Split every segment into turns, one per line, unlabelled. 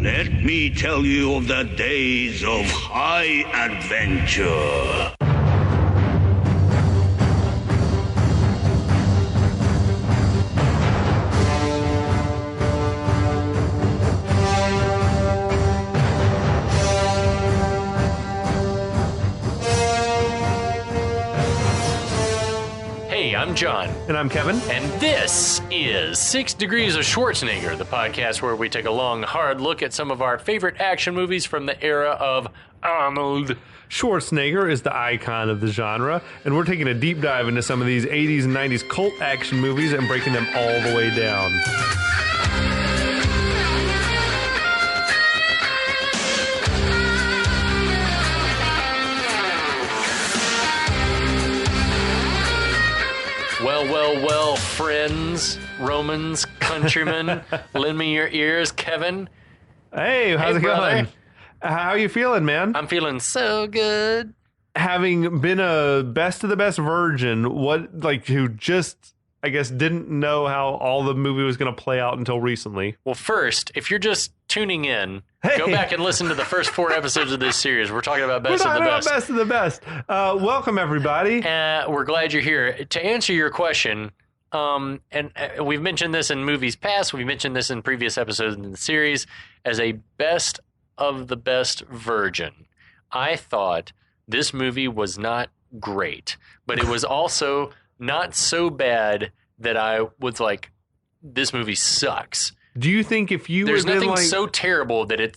Let me tell you of the days of high adventure.
I'm John.
And I'm Kevin.
And this is 6 Degrees of Schwarzenegger, the podcast where we take a long, hard look at some of our favorite action movies from the era of Arnold.
Schwarzenegger is the icon of the genre, and we're taking a deep dive into some of these 80s and 90s cult action movies and breaking them all the way down.
Well, friends, Romans, countrymen, lend me your ears, Kevin.
Hey, how's it going? How are you feeling, man?
I'm feeling so good.
Having been a best of the best virgin, who just, I guess, didn't know how all the movie was going to play out until recently.
Well, first, if you're just tuning in, go back and listen to the first 4 episodes of this series. We're talking about best of the best.
Best of the best. Welcome, everybody.
We're glad you're here. To answer your question, and we've mentioned this in movies past, we've mentioned this in previous episodes in the series, as a best of the best virgin. I thought this movie was not great, but it was also not so bad that I was like, this movie sucks.
Do you think if you
there's nothing so terrible that it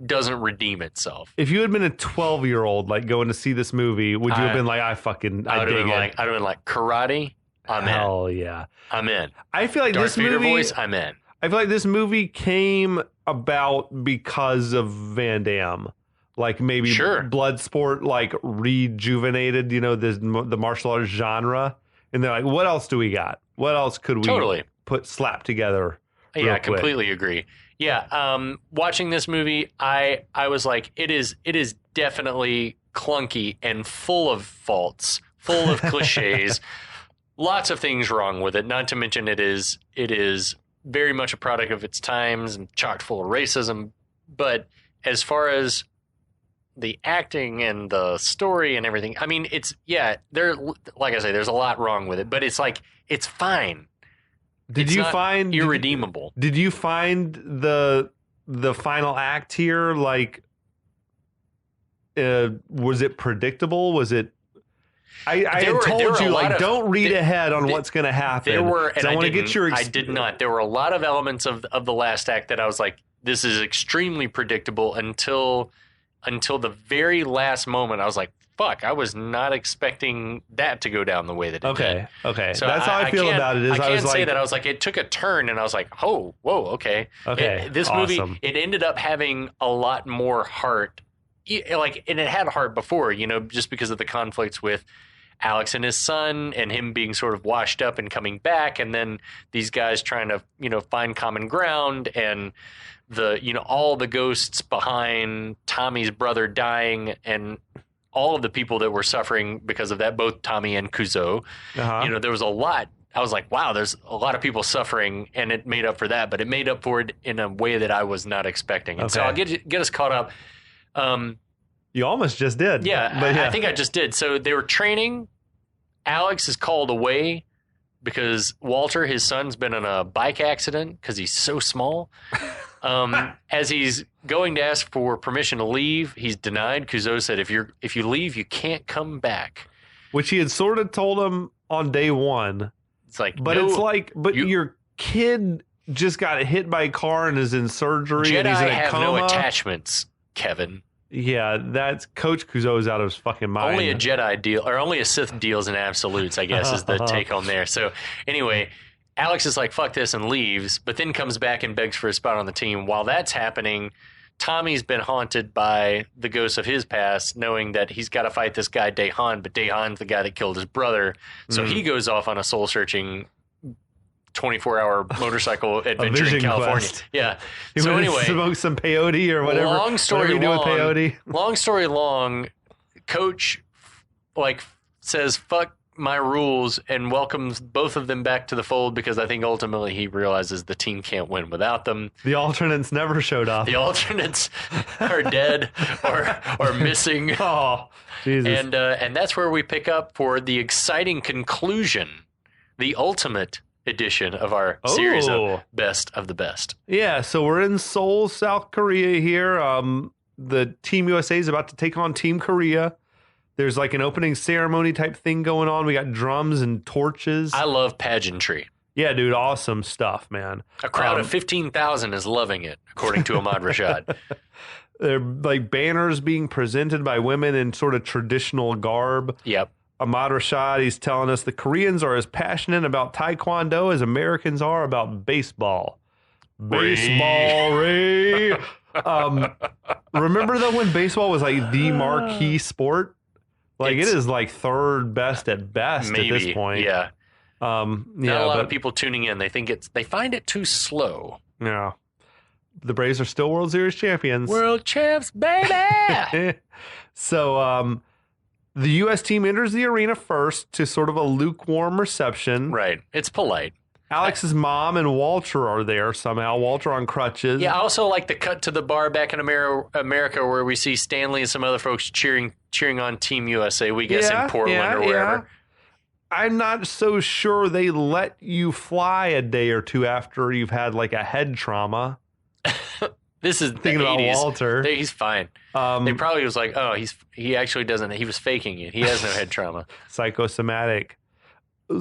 doesn't redeem itself?
If you had been a 12-year-old going to see this movie, would you have been like, I dig it?
I'd have been like, karate, I'm in.
Hell yeah.
I'm in.
I feel like
Darth
this
Vader
movie
voice, I'm in.
I feel like this movie came about because of Van Damme. Maybe Bloodsport rejuvenated, the martial arts genre. And they're like, what else do we got? What else could we slap together?
Yeah, I completely agree. Yeah, watching this movie, I was like, it is definitely clunky and full of faults, full of cliches, lots of things wrong with it. Not to mention it is very much a product of its times and chock full of racism. But as far as the acting and the story and everything, I mean, like I say, there's a lot wrong with it, but it's fine. It's not irredeemable?
Did you find the final act here was it predictable? Was it? I told you don't read ahead on what's going to happen.
There were, and
I want to get your.
I did not. There were a lot of elements of the last act that I was like, this is extremely predictable until the very last moment. I was like, fuck, I was not expecting that to go down the way that it did.
Okay.
So
that's how I feel about it.
I can't say that. I was like, it took a turn, and I was like, oh, whoa, okay. This movie, it ended up having a lot more heart. And it had heart before, just because of the conflicts with Alex and his son and him being sort of washed up and coming back, and then these guys trying to, find common ground, and all the ghosts behind Tommy's brother dying, and all of the people that were suffering because of that, both Tommy and Kuzo. Uh-huh. There was a lot. I was like, wow, there's a lot of people suffering, and it made up for that, but it made up for it in a way that I was not expecting. And so I'll get us caught up.
You almost just did.
Yeah, I think I just did. So they were training. Alex is called away because Walter, his son's been in a bike accident because he's so small. As he's going to ask for permission to leave, he's denied. Kuzo said, if you leave, you can't come back.
Which he had sort of told him on day one.
It's like,
your kid just got hit by a car and is in surgery.
Jedi
and he's in a
have
coma.
No attachments, Kevin.
Yeah, that's Coach Kuzo's out of his fucking mind.
Only a Jedi deal, or only a Sith deals in absolutes, I guess, is the take on there. So anyway, Alex is like, fuck this, and leaves, but then comes back and begs for a spot on the team. While that's happening, Tommy's been haunted by the ghosts of his past, knowing that he's got to fight this guy, Dae Han, but Dae Han's the guy that killed his brother. So he goes off on a soul-searching 24-hour motorcycle adventure in California.
Quest.
Yeah.
You
so anyway,
smoke some peyote or whatever.
Long story
long.
Long story long. Coach says, "Fuck my rules and welcomes both of them back to the fold because I think ultimately he realizes the team can't win without them.
The alternates never showed up.
The alternates are dead or missing.
Oh, Jesus.
And that's where we pick up for the exciting conclusion, the ultimate edition of our series of Best of the Best.
Yeah, so we're in Seoul, South Korea here. The Team USA is about to take on Team Korea. There's like an opening ceremony type thing going on. We got drums and torches.
I love pageantry.
Yeah, dude, awesome stuff, man.
A crowd of 15,000 is loving it, according to Ahmad Rashad.
They're like banners being presented by women in sort of traditional garb.
Yep.
Ahmad Rashad, he's telling us the Koreans are as passionate about Taekwondo as Americans are about baseball. Baseball, Ray. Remember though when baseball was like the marquee sport? Like it is like third best at best
maybe,
at this point.
Yeah.
Not
a lot of people tuning in. They find it too slow.
Yeah. The Braves are still World Series champions.
World champs, baby.
So the U.S. team enters the arena first to sort of a lukewarm reception.
Right. It's polite.
Alex's mom and Walter are there somehow. Walter on crutches.
Yeah, I also like the cut to the bar back in America where we see Stanley and some other folks cheering on Team USA, we guess in Portland or wherever.
Yeah. I'm not so sure they let you fly a day or two after you've had like a head trauma.
This is
thinking
the
about
80s.
Walter.
He's fine. They probably was like, oh, he actually doesn't. He was faking it. He has no head trauma.
Psychosomatic.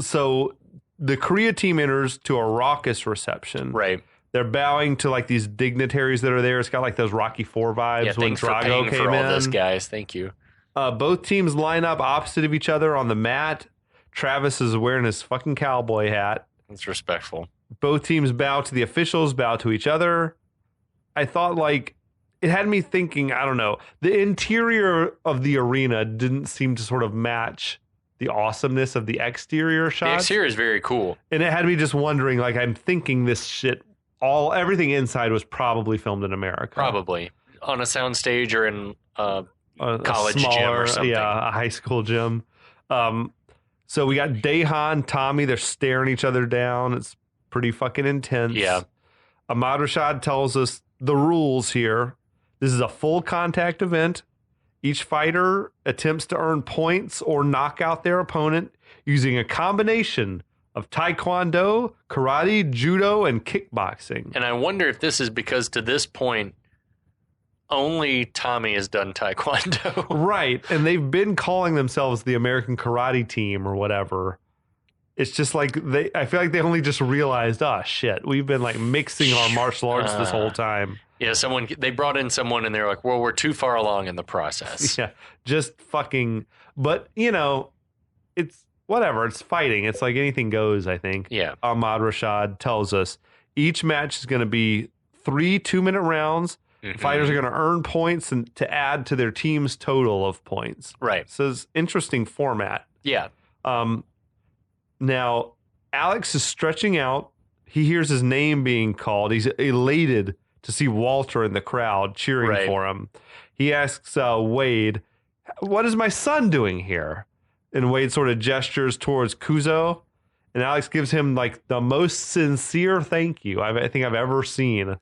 So the Korea team enters to a raucous reception.
Right.
They're bowing to like these dignitaries that are there. It's got like those Rocky IV vibes when Drago came
for
in.
All this, guys. Thank you.
Both teams line up opposite of each other on the mat. Travis is wearing his fucking cowboy hat.
That's respectful.
Both teams bow to the officials, bow to each other. I thought like it had me thinking, I don't know, the interior of the arena didn't seem to sort of match the awesomeness of the exterior shots.
The exterior is very cool.
And it had me just wondering, like, I'm thinking this shit, everything inside was probably filmed in America.
Probably. On a soundstage or in a college gym or something.
Yeah, a high school gym. So we got Dae Han, Tommy, they're staring each other down. It's pretty fucking intense.
Yeah.
Ahmad Rashad tells us the rules here. This is a full contact event. Each fighter attempts to earn points or knock out their opponent using a combination of Taekwondo, karate, judo, and kickboxing.
And I wonder if this is because to this point, only Tommy has done Taekwondo.
Right. And they've been calling themselves the American Karate Team or whatever. It's just like I feel like they only just realized, shit, we've been like mixing our martial arts this whole time.
Yeah, they brought in someone and they're like, well, we're too far along in the process.
Yeah, just fucking, but it's whatever. It's fighting. It's like anything goes, I think.
Yeah.
Ahmad Rashad tells us each match is going to be 3 2-minute rounds. Mm-hmm. Fighters are going to earn points and to add to their team's total of points.
Right.
So it's interesting format.
Yeah.
Now, Alex is stretching out. He hears his name being called. He's elated to see Walter in the crowd cheering for him. He asks Wade, what is my son doing here? And Wade sort of gestures towards Kuzo. And Alex gives him like the most sincere thank you I think I've ever seen.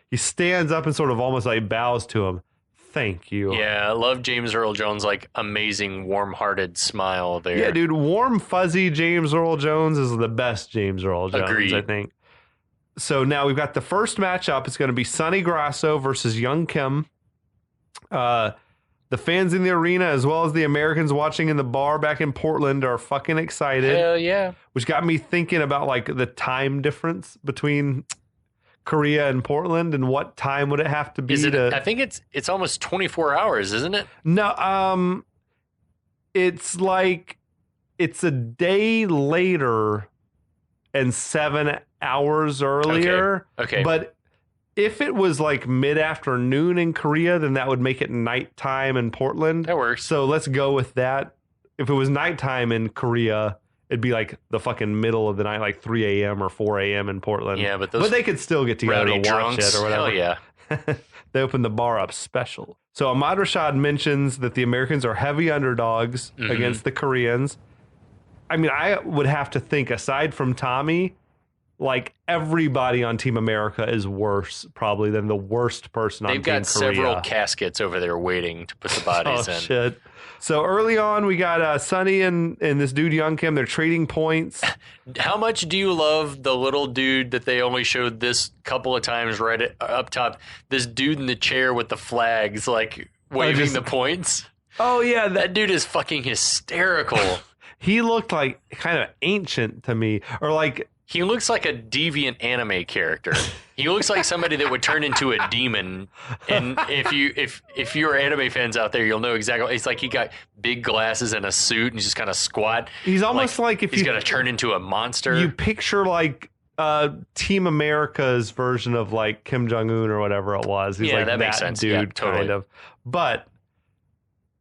He stands up and sort of almost like bows to him. Thank you.
Yeah, I love James Earl Jones, like amazing, warm-hearted smile there.
Yeah, dude, warm, fuzzy James Earl Jones is the best James Earl Jones,
Agreed.
I think. So now we've got the first matchup. It's going to be Sonny Grasso versus Young Kim. The fans in the arena, as well as the Americans watching in the bar back in Portland, are fucking excited.
Hell yeah.
Which got me thinking about like the time difference between Korea and Portland and what time would it have to be?
I think it's almost 24 hours, isn't it?
No, it's like it's a day later and 7 hours earlier.
Okay.
But if it was like mid-afternoon in Korea, then that would make it nighttime in Portland.
That works.
So let's go with that. If it was nighttime in Korea, it'd be like the fucking middle of the night, like 3 a.m. or 4 a.m. in Portland.
Yeah, but
they could still get together to watch
drunks,
it or whatever.
Hell yeah.
They opened the bar up special. So Ahmad Rashad mentions that the Americans are heavy underdogs against the Koreans. I mean, I would have to think, aside from Tommy, like everybody on Team America is worse probably than the worst person on Team Korea.
They've got several caskets over there waiting to put the bodies in.
Shit. So early on, we got Sonny and this dude Young Kim. They're trading points.
How much do you love the little dude that they only showed this couple of times right up top? This dude in the chair with the flags, like waving the points.
Oh, yeah.
That dude is fucking hysterical.
He looked like kind of ancient to me, or like...
He looks like a deviant anime character. He looks like somebody that would turn into a demon. And if you're anime fans out there, you'll know exactly. It's like he got big glasses and a suit and he's just kind of squat.
He's almost like if
he's going to turn into a monster.
You picture like Team America's version of like Kim Jong-un or whatever it was. He's like
that makes sense.
Dude,
yeah, totally.
Kind of. But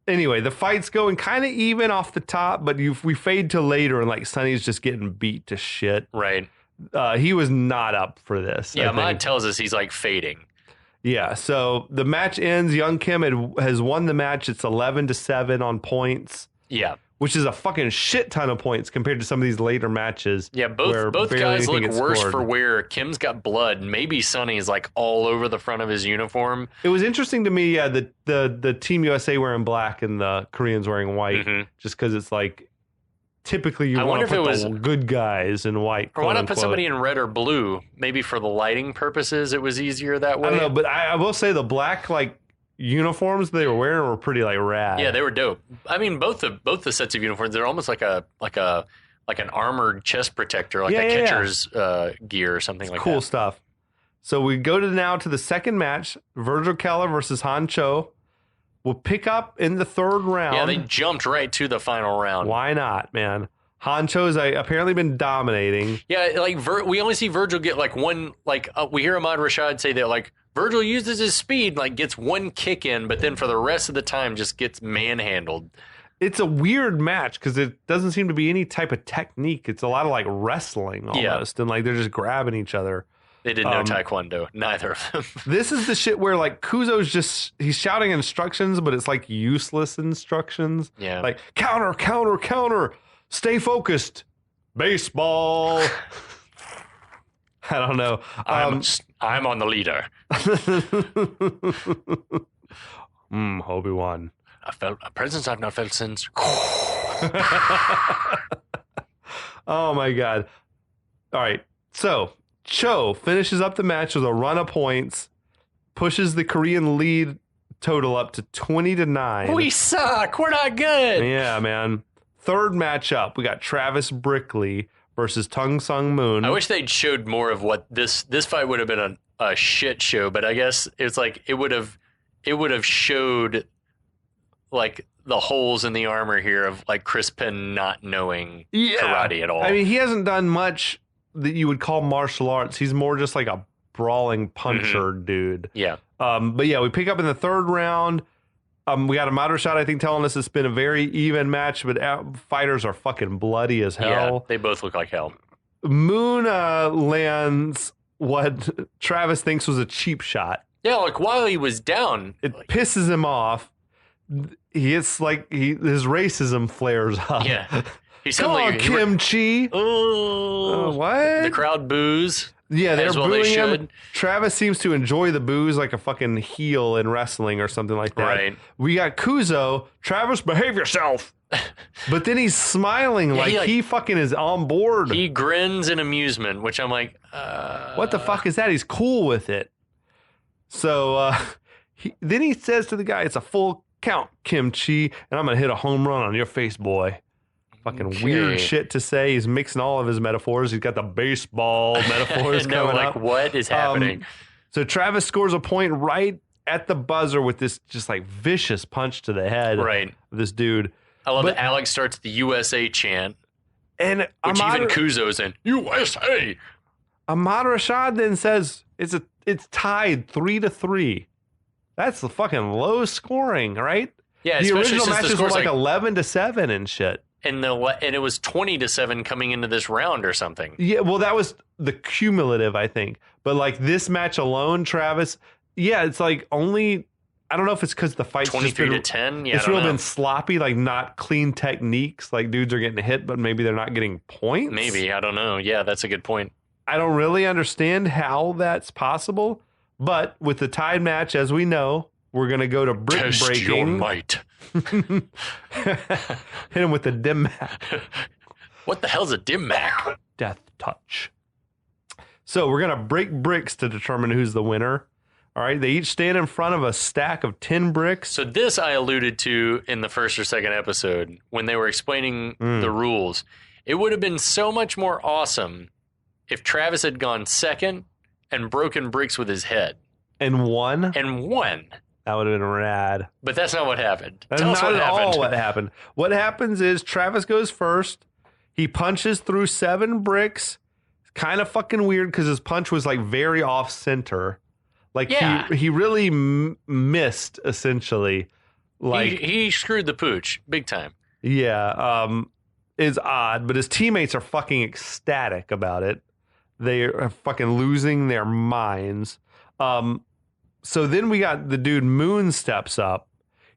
anyway, the fight's going kind of even off the top, but we fade to later and like Sonny's just getting beat to shit.
Right.
He was not up for this.
Yeah, Ahmad tells us he's like fading.
Yeah, so the match ends. Young Kim has won the match. It's 11-7 on points.
Yeah.
Which is a fucking shit ton of points compared to some of these later matches.
Yeah, both guys look worse for wear. Kim's got blood. Maybe Sonny's like all over the front of his uniform.
It was interesting to me, the Team USA wearing black and the Koreans wearing white, just because it's like typically you want to put the good guys in white.
Or why not put somebody in red or blue? Maybe for the lighting purposes, it was easier that way.
I don't know, but I will say the black uniforms they were wearing were pretty rad.
Yeah, they were dope. I mean, both the sets of uniforms, they're almost like an armored chest protector, like a catcher's gear or something like that.
Cool stuff. So we go to the second match, Virgil Keller versus Han Cho. We'll pick up in the third round.
Yeah, they jumped right to the final round.
Why not, man? Han Cho's apparently been dominating.
Yeah, like we only see Virgil get like one, we hear Ahmad Rashad say that like Virgil uses his speed, like gets one kick in, but then for the rest of the time just gets manhandled.
It's a weird match because it doesn't seem to be any type of technique. It's a lot of like wrestling almost, and like they're just grabbing each other.
They didn't know Taekwondo, neither of them.
This is the shit where like Kuzo's he's shouting instructions, but it's like useless instructions.
Yeah.
Like counter, counter, counter, stay focused, baseball. I don't know.
I'm on the leader.
Obi-Wan.
I felt a presence I've not felt since.
Oh my God. All right. So Cho finishes up the match with a run of points, pushes the Korean lead total up to 20-9.
We suck. We're not good.
Yeah, man. Third matchup, we got Travis Brickley versus Tung Sung Moon.
I wish they'd showed more of what this fight would have been a shit show, but I guess it's like it would have showed like the holes in the armor here of like Chris Penn not knowing karate at all.
I mean, he hasn't done much that you would call martial arts. He's more just like a brawling puncher dude.
Yeah.
But yeah, we pick up in the third round. We got a Ahmad Rashad, I think, telling us it's been a very even match, but fighters are fucking bloody as hell.
Yeah, they both look like hell.
Moon lands what Travis thinks was a cheap shot.
Yeah, like while he was down.
It pisses him off. His racism flares up.
Yeah. He's
suddenly kimchi. What?
The crowd boos.
Yeah, they're booing him. Travis seems to enjoy the boos like a fucking heel in wrestling or something like that.
Right.
We got Kuzo. Travis, behave yourself. But then he's smiling he fucking is on board.
He grins in amusement, which I'm like,
what the fuck is that? He's cool with it. So then he says to the guy, it's a full count, kimchi, and I'm going to hit a home run on your face, boy. Fucking weird shit to say. He's mixing all of his metaphors. He's got the baseball metaphors coming up.
What is happening?
So Travis scores a point right at the buzzer with this just like vicious punch to the head of this dude.
I love that Alex starts the USA chant.
And
which even Kuzo's in. USA!
Ahmad Rashad then says it's tied 3-3. That's the fucking low scoring, right?
Yeah,
the original matches were like 11-7 and shit.
And it was 20-7 coming into this round or something.
Yeah, well, that was the cumulative, I think. But like this match alone, Travis, it's like only I don't know if it's because the fight's
23-10. Yeah,
it's really been sloppy, like not clean techniques. Like dudes are getting hit, but maybe they're not getting points.
Maybe, I don't know. Yeah, that's a good point.
I don't really understand how that's possible, but with the tied match, as we know, we're gonna go to brick
Test
breaking.
Your might.
Hit him with the dim mat.
What the hell's a dim mat?
Death touch. So we're gonna break bricks to determine who's the winner. All right, they each stand in front of a stack of 10 bricks.
So this I alluded to in the first or second episode when they were explaining the rules. It would have been so much more awesome if Travis had gone second and broken bricks with his head.
And won? That would have been rad.
But that's not what happened.
That's
Tell us what happened.
all what happened. What happens is Travis goes first. He punches through 7 bricks. Kind of fucking weird because his punch was like very off center. Like he really missed essentially. Like
he screwed the pooch big time.
Yeah, is odd, but his teammates are fucking ecstatic about it. They are fucking losing their minds. So then we got the dude Moon steps up.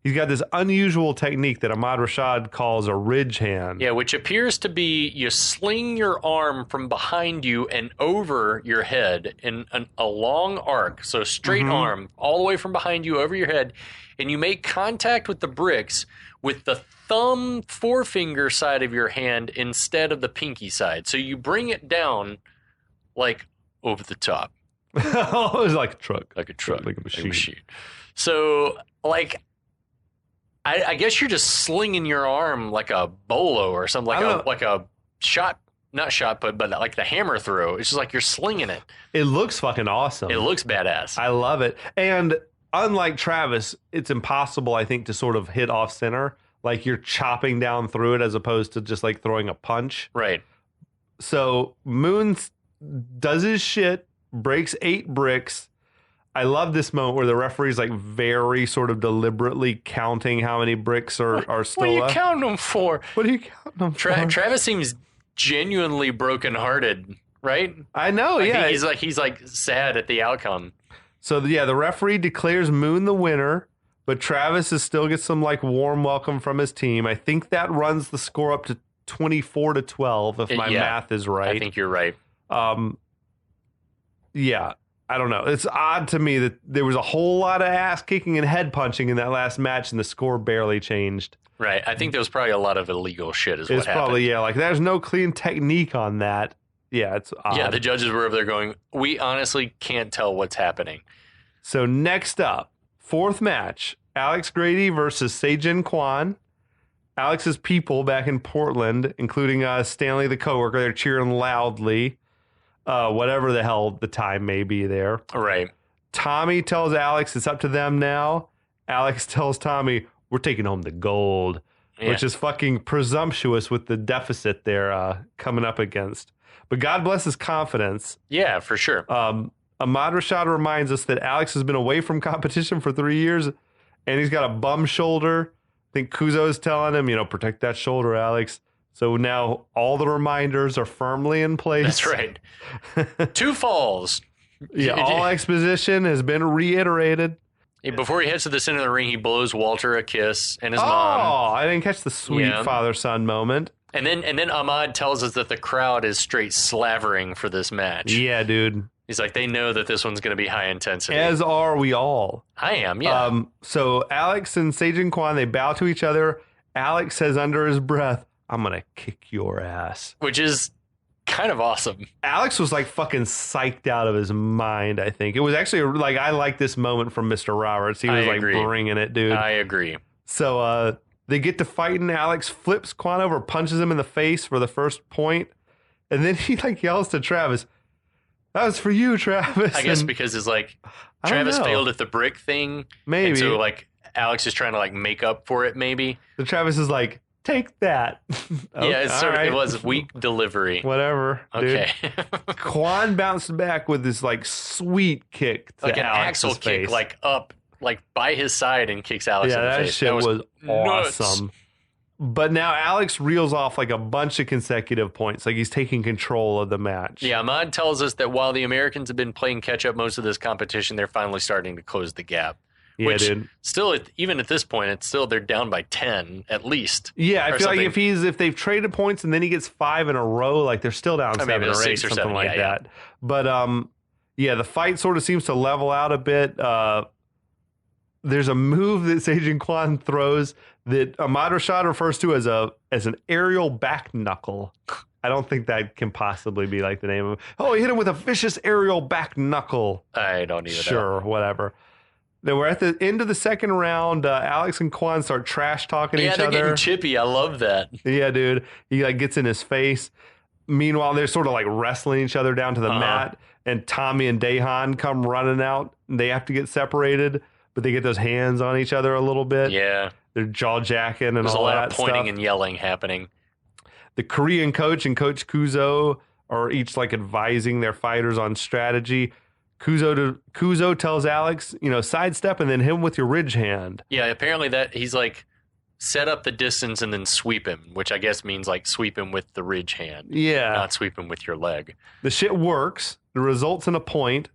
He's got this unusual technique that Ahmad Rashad calls a ridge hand.
Yeah, which appears to be you sling your arm from behind you and over your head in a long arc. So straight arm all the way from behind you over your head. And you make contact with the bricks with the thumb forefinger side of your hand instead of the pinky side. So you bring it down like over the top.
Oh, it was like a truck.
Like a truck.
Like a machine.
So, like... I guess you're just slinging your arm like a bolo or something, like a shot, not shot put, but like the hammer throw. It's just like you're slinging it.
It looks fucking awesome.
It looks badass.
I love it. And unlike Travis, it's impossible, I think, to sort of hit off center. Like you're chopping down through it as opposed to just like throwing a punch.
Right.
So Moon does his shit, breaks 8 bricks. I love this moment where the referee's like very sort of deliberately counting how many bricks are still
What are you
left.
counting them for?
What are you counting them for?
Travis seems genuinely brokenhearted, right?
I know, yeah.
He's like sad at the outcome.
So the referee declares Moon the winner, but Travis still gets some like warm welcome from his team. I think that runs the score up to 24-12 if my math is right.
I think you're right.
Yeah. I don't know. It's odd to me that there was a whole lot of ass kicking and head punching in that last match, and the score barely changed.
Right. I think there was probably a lot of illegal shit. What happened.
Probably like there's no clean technique on that. Yeah, it's odd.
Yeah, the judges were over there going, we honestly can't tell what's happening.
So next up, 4th match: Alex Grady versus Sae Jin Kwon. Alex's people back in Portland, including Stanley, the coworker, they're cheering loudly. Whatever the hell the time may be there.
Right.
Tommy tells Alex it's up to them now. Alex tells Tommy, we're taking home the gold, which is fucking presumptuous with the deficit they're coming up against. But God bless his confidence.
Yeah, for sure.
Ahmad Rashad reminds us that Alex has been away from competition for 3 years, and he's got a bum shoulder. I think Kuzo is telling him, protect that shoulder, Alex. So now all the reminders are firmly in place.
That's right. 2 falls.
Yeah, all exposition has been reiterated.
Before he heads to the center of the ring, he blows Walter a kiss and his mom.
Oh, I didn't catch the sweet father-son moment.
And then Ahmad tells us that the crowd is straight slavering for this match.
Yeah, dude.
He's like, they know that this one's going to be high intensity.
As are we all.
I am, yeah.
So Alex and Sae Jin Kwon, they bow to each other. Alex says under his breath, I'm going to kick your ass.
Which is kind of awesome.
Alex was like fucking psyched out of his mind, I think. It was actually like, I like this moment from Mr. Roberts. He was bringing it, dude.
I agree.
So they get to fighting. Alex flips Kwon over, punches him in the face for the first point. And then he like yells to Travis, that was for you, Travis.
I guess because it's like Travis failed at the brick thing.
Maybe.
And so like Alex is trying to like make up for it, maybe.
So Travis is like, take that.
Yeah, it was weak delivery.
Whatever.
Okay.
Kwon bounced back with this like sweet kick to
like an
Alex's
axle
face.
kick, like up, like by his side and kicks Alex in the face.
Yeah, that shit was awesome. But now Alex reels off like a bunch of consecutive points. Like he's taking control of the match.
Yeah, Ahmad tells us that while the Americans have been playing catch up most of this competition, they're finally starting to close the gap.
Yeah,
which
dude.
Still, even at this point, it's still they're down by 10 at least.
Yeah, I feel like if they've traded points and then he gets 5 in a row, like they're still down 7 or 8, something like that. But the fight sort of seems to level out a bit. There's a move that Sae Jin Kwon throws that Ahmad Rashad refers to as an aerial back knuckle. I don't think that can possibly be like the name of it. Oh, he hit him with a vicious aerial back knuckle.
I don't even know.
Sure, whatever. Then we're at the end of the second round. Alex and Kwon start trash talking each other.
Yeah, they're getting chippy. I love that.
Yeah, dude. He like gets in his face. Meanwhile, they're sort of like wrestling each other down to the mat. And Tommy and Dae Han come running out. They have to get separated, but they get those hands on each other a little bit.
Yeah.
They're jaw jacking and
There's
all that stuff.
There's a lot of pointing and yelling happening.
The Korean coach and Coach Kuzo are each like advising their fighters on strategy. Kuzo tells Alex, sidestep and then hit him with your ridge hand.
Yeah, apparently that he's like set up the distance and then sweep him, which I guess means like sweep him with the ridge hand.
Yeah.
Not sweep him with your leg.
The shit works. It results in a point.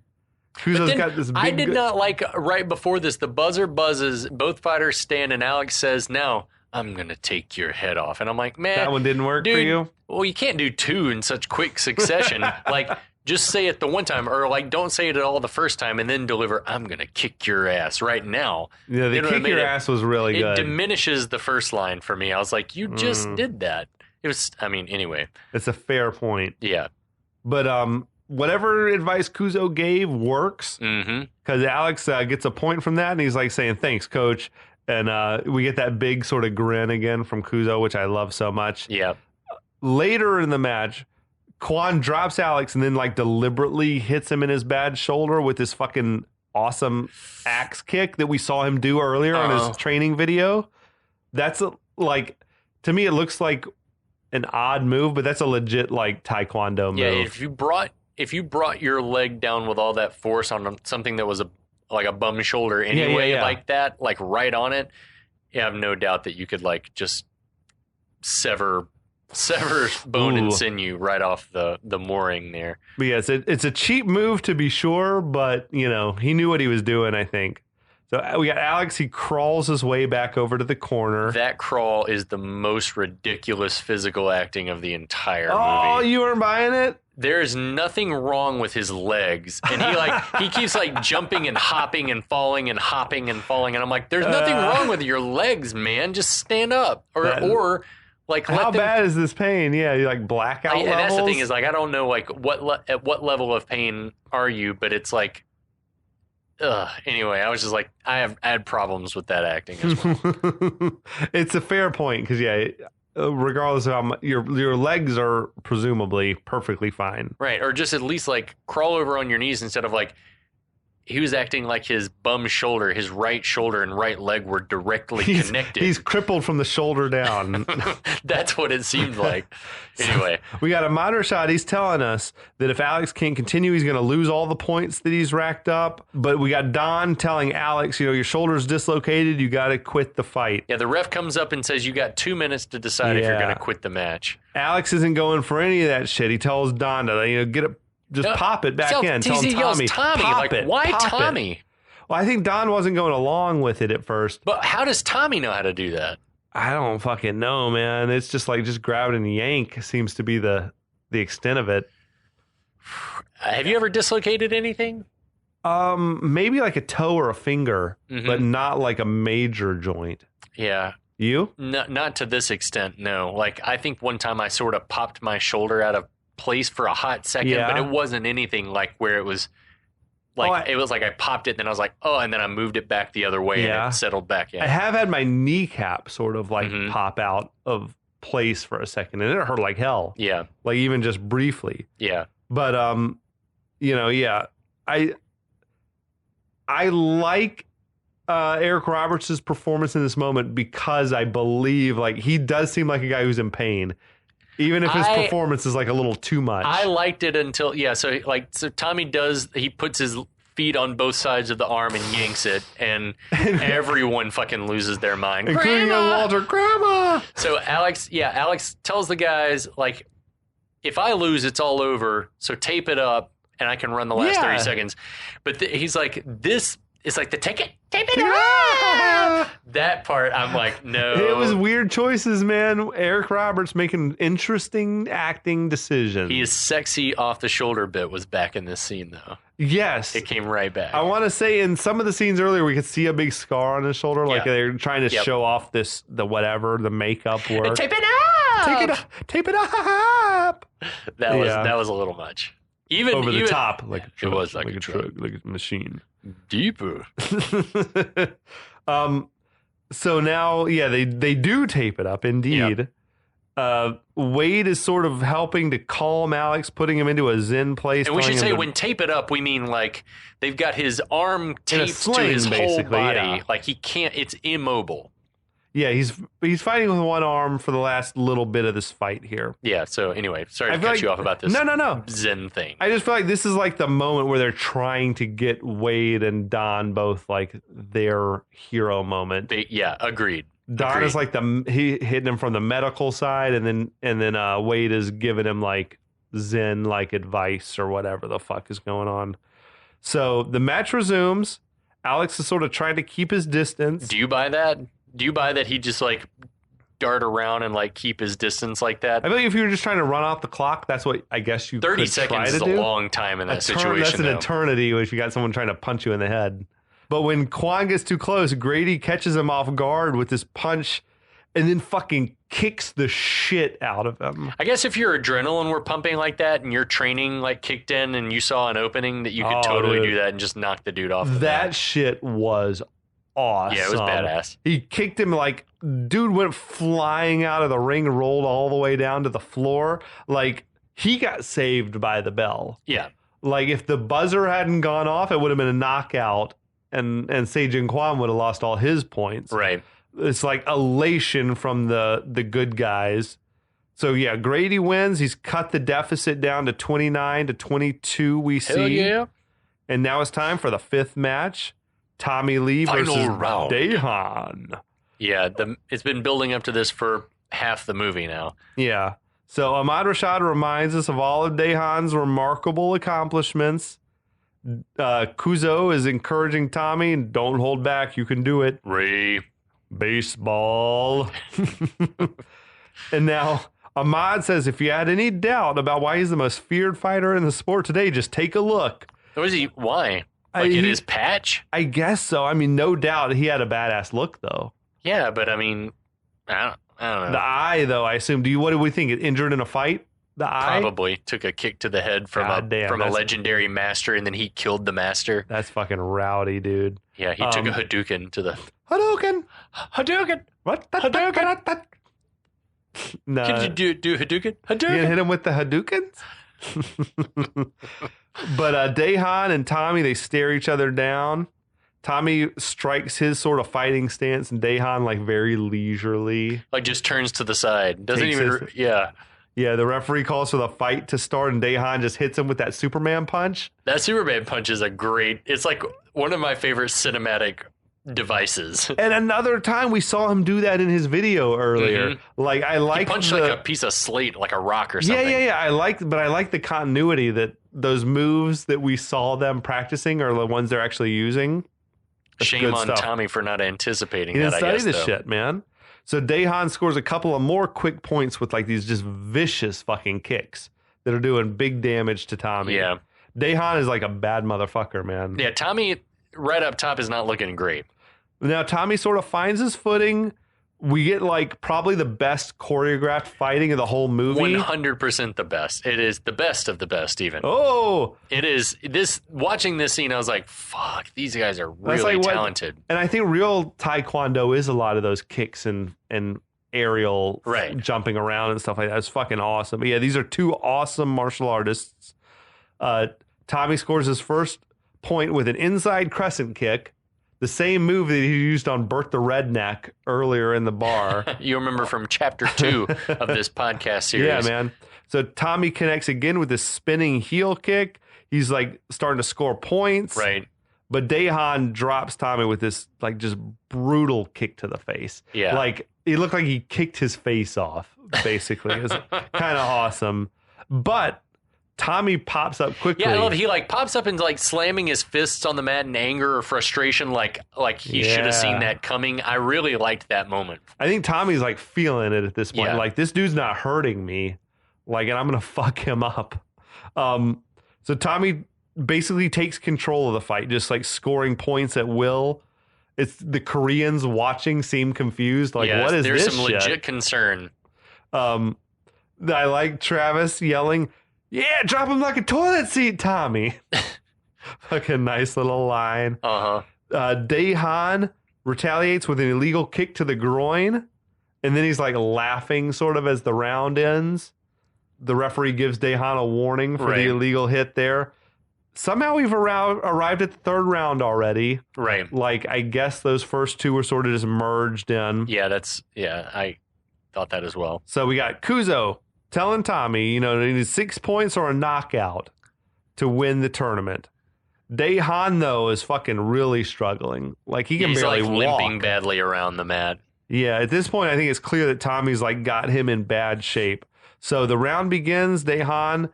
Kuzo's got this big...
I did not like right before this. The buzzer buzzes. Both fighters stand and Alex says, now I'm going to take your head off. And I'm like, man.
That one didn't work for you?
Well, you can't do 2 in such quick succession. Like, just say it the one time, or like, don't say it at all the first time and then deliver, I'm going to kick your ass right now.
Yeah, the kick your ass was really good.
It diminishes the first line for me. I was like, you just did that. It was, anyway.
It's a fair point.
Yeah.
But whatever advice Kuzo gave works. Because Alex gets a point from that, and he's like saying, thanks, coach. And we get that big sort of grin again from Kuzo, which I love so much.
Yeah.
Later in the match, Kwon drops Alex and then like deliberately hits him in his bad shoulder with this fucking awesome axe kick that we saw him do earlier on his training video. That's like, to me, it looks like an odd move, but that's a legit like Taekwondo move.
Yeah, if you brought your leg down with all that force on something that was like a bum shoulder anyway, like that, like right on it, you have no doubt that you could like just sever bone and sinew right off the mooring there.
But yes, it's a cheap move to be sure, but he knew what he was doing, I think. So we got Alex. He crawls his way back over to the corner.
That crawl is the most ridiculous physical acting of the entire movie.
Oh, you weren't buying it?
There's nothing wrong with his legs, and he keeps like jumping and hopping and falling and hopping and falling, and I'm like, there's nothing wrong with your legs, man. Just stand up, or like
how bad is this pain? Yeah, you like blackout levels.
And that's the thing is like I don't know like at what level of pain are you, but it's like, anyway, I was just like I had problems with that acting as well.
It's a fair point because regardless of how much, your legs are presumably perfectly fine.
Right. Or just at least like crawl over on your knees instead of like he was acting like his bum shoulder, his right shoulder and right leg were directly connected.
He's crippled from the shoulder down.
That's what it seemed like. Anyway.
So we got a minor shot. He's telling us that if Alex can't continue, he's going to lose all the points that he's racked up. But we got Don telling Alex, your shoulder's dislocated. You got to quit the fight.
Yeah, the ref comes up and says you got 2 minutes to decide if you're going to quit the match.
Alex isn't going for any of that shit. He tells Don to get it. Just pop it back in. Tell him Tommy.
Pop it. Why Tommy?
Well, I think Don wasn't going along with it at first.
But how does Tommy know how to do that?
I don't fucking know, man. It's just like grab it and yank seems to be the extent of it.
Have you ever dislocated anything?
Maybe like a toe or a finger, but not like a major joint.
Yeah.
You?
Not to this extent, no. Like I think one time I sort of popped my shoulder out of place for a hot second, but it wasn't anything like where it was like it was like I popped it, then I was like, and then I moved it back the other way and it settled back. Yeah,
I have had my kneecap sort of like pop out of place for a second, and it hurt like hell.
Yeah,
like even just briefly.
Yeah,
but I like Eric Roberts' performance in this moment because I believe like he does seem like a guy who's in pain. Even if his performance is like a little too much.
I liked it until, so Tommy he puts his feet on both sides of the arm and yanks it, and everyone fucking loses their mind.
Including Walter, Grandma!
So Alex tells the guys, like, if I lose, it's all over, so tape it up, and I can run the last 30 seconds. But he's like, this it's like the tape it. That part, I'm like, no.
It was weird choices, man. Eric Roberts making interesting acting decisions.
His sexy off the shoulder bit was back in this scene, though.
Yes.
It came right back.
I want to say in some of the scenes earlier, we could see a big scar on his shoulder. Like they're trying to show off the makeup work.
Tape it up!
Tape it up!
That was a little much. Even
over the top, like a truck,
it was like a truck,
like a machine.
Deeper.
So now, they do tape it up, indeed. Yep. Wade is sort of helping to calm Alex, putting him into a zen place.
And we should say when tape it up, we mean like they've got his arm taped to his whole body. Yeah. Like he can't, it's immobile.
Yeah, he's fighting with one arm for the last little bit of this fight here.
Yeah, so anyway, sorry to cut you off about this Zen thing.
I just feel like this is like the moment where they're trying to get Wade and Don both like their hero moment.
Agreed.
Don is like he hitting him from the medical side, and then Wade is giving him like Zen like advice or whatever the fuck is going on. So the match resumes. Alex is sort of trying to keep his distance.
Do you buy that? Do you buy that he just like dart around and like keep his distance like that?
I think if you were just trying to run off the clock, that's what I guess you
30 seconds is a long time in that situation.
That's an eternity if you got someone trying to punch you in the head. But when Kwon gets too close, Grady catches him off guard with this punch and then fucking kicks the shit out of him.
I guess if your adrenaline were pumping like that and your training like kicked in and you saw an opening, that you could totally do that and just knock the dude off.
That shit was awesome.
Yeah, it was badass.
He kicked him like dude went flying out of the ring, rolled all the way down to the floor. Like he got saved by the bell.
Yeah.
Like if the buzzer hadn't gone off, it would have been a knockout and Sae Jin Kwon would have lost all his points.
Right.
It's like elation from the good guys. So yeah, Grady wins. He's cut the deficit down to 29-22 we see.
Hell yeah.
And now it's time for the fifth match. Tommy Lee versus Dae Han.
Yeah, it's been building up to this for half the movie now.
Yeah. So Ahmad Rashad reminds us of all of Dae Han's remarkable accomplishments. Kuzo is encouraging Tommy, don't hold back, you can do it.
Ray.
Baseball. And now Ahmad says if you had any doubt about why he's the most feared fighter in the sport today, just take a look.
Why? Like in his patch?
I guess so. I mean, no doubt he had a badass look, though.
Yeah, but I mean, I don't know.
The eye, though, I assume. What do we think? Injured in a fight? The eye?
Probably took a kick to the head from a legendary master, and then he killed the master.
That's fucking rowdy, dude.
Yeah, he took a Hadouken to the...
Hadouken!
What?
Hadouken! No.
Could you do Hadouken? Hadouken!
You gonna hit him with the Hadoukens? But Dae Han and Tommy, they stare each other down. Tommy strikes his sort of fighting stance, and Dae Han like very leisurely,
like just turns to the side. Doesn't even. Yeah.
The referee calls for the fight to start, and Dae Han just hits him with that Superman punch.
That Superman punch is it's like one of my favorite cinematic devices.
And another time we saw him do that in his video earlier. Mm-hmm. Like he
punched like a piece of slate, like a rock or something.
Yeah. I like the continuity that those moves that we saw them practicing are the ones they're actually using. That's
shame on Tommy for not anticipating
that.
He didn't study
this shit, man. So Dae Han scores a couple of more quick points with like these just vicious fucking kicks that are doing big damage to Tommy.
Yeah.
Dae Han is like a bad motherfucker, man.
Yeah, Tommy right up top is not looking great.
Now Tommy sort of finds his footing. We get like probably the best choreographed fighting of the whole movie.
100% the best. It is the best of the best even.
Oh!
It is. Watching this scene, I was like, fuck, these guys are really talented.
And I think real Taekwondo is a lot of those kicks and aerial jumping around and stuff like that. It's fucking awesome. But yeah, these are two awesome martial artists. Tommy scores his first point with an inside crescent kick. The same move that he used on Bert the Redneck earlier in the bar.
You remember from chapter 2 of this podcast series.
Yeah, man. So Tommy connects again with this spinning heel kick. He's like starting to score points.
Right.
But Dae Han drops Tommy with this like just brutal kick to the face.
Yeah.
Like it looked like he kicked his face off, basically. It was kind of awesome. But Tommy pops up quickly.
Yeah, I love it. He like pops up and like slamming his fists on the mat in anger or frustration, like he should have seen that coming. I really liked that moment.
I think Tommy's like feeling it at this point. Like, this dude's not hurting me, like, and I'm gonna fuck him up. So Tommy basically takes control of the fight, just like scoring points at will. It's the Koreans watching seem confused, like, what is this?
There's some legit concern.
I like Travis yelling, "Yeah, drop him like a toilet seat, Tommy." Fucking nice little line. Dae Han retaliates with an illegal kick to the groin, and then he's like laughing sort of as the round ends. The referee gives Dae Han a warning for the illegal hit there. Somehow we've arrived at the third round already.
Right.
Like, I guess those first two were sort of just merged in.
Yeah, I thought that as well.
So we got Kuzo telling Tommy, you know, he needs 6 points or a knockout to win the tournament. Dae Han, though, is fucking really struggling. Like, he can barely
like
walk.
limping badly around the mat.
Yeah, at this point, I think it's clear that Tommy's like got him in bad shape. So the round begins. Dae Han